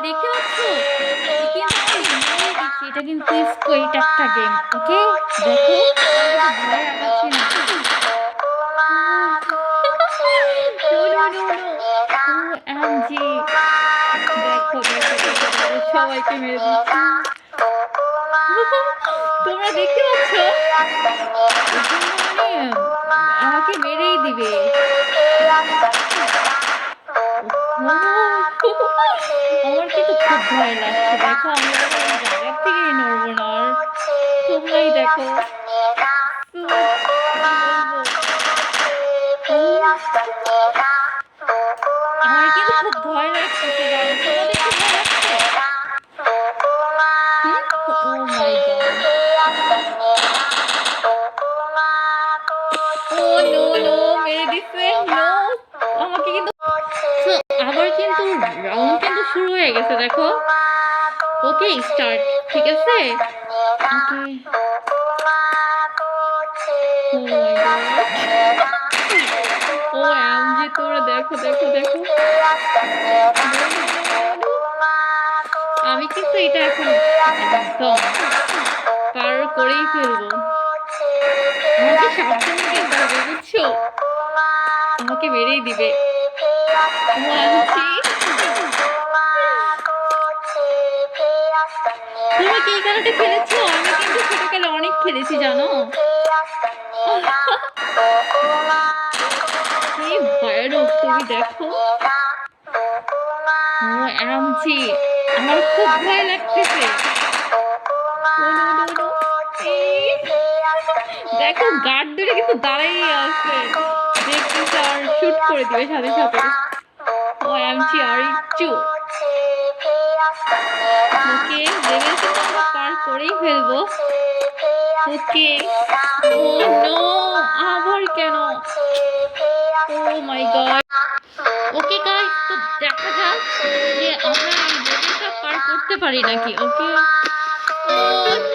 দেখতে পাচ্ছ? কিন্তু আমি মেরে দিচ্ছি। এটা কিন্তু স্কুইড একটা গেম। ওকে? দেখো, আমি কিন্তু ভয়ে আগাচ্ছি না। No, no, no, no. OMG! দেখো, দেখো, দেখো, দেখো সবাইকে মেরে দিচ্ছি। তোমরা দেখতে পাচ্ছ? ও কিন্তু মানে আমাকে মেরেই দিবে। ওহহো! আমার কিন্তু খুব ভয় লাগছে। দেখো আমি এবার এই জায়গার থেকেই নড়বো না আর। তোমরাই দেখো। তো কি বলবো? আমার কিন্তু খুব ভয় লাগতেছে জানো। তোমাদের কি ভয় লাগছে? হুম? ওহ মাই গড! ওহ নো, নো মেরে দিছে। নো! আমাকে কিন্তু সো আবার কিন্তু রাউন্ড কিন্তু শুরু হয়ে গেছে দেখো। Okay start. ঠিক আছে? ওকে। ওহ মাই গড! OMG তোমরা দেখো, দেখো, দেখো। No, no, no, no, no. আমি কিন্তু এটা এখন একদম পার করেই ফেলবো। আমাকে সাবধানে খেলতে হবে বুঝছো? আমাকে মেরেই দিবে। OMG! তোমরা কি এই খেলাটা খেলেছো? আমি কিন্তু ছোটকালে অনেক খেলেছি জানো? কি ভয়ানক তুমি দেখো। OMG! আমার খুব ভয় লাগতেছে। ও নো, নো, নো। এই দেখো গার্ড ধরে কিন্তু দাঁড়াই আছে। দেখতেছে আর শুট করে দিবে সাথে, সাথে। OMG আরেকটু। ওকে লেভেল কিন্তু আমরা পার করেই ফেলবো। ওকে। Oh no! আবার কেন? ওহ মাই গড! ওকে গাইস তো দেখা যাক যে আমরা এই লেভেলটা পার করতে পারি নাকি। ওকে। ওহ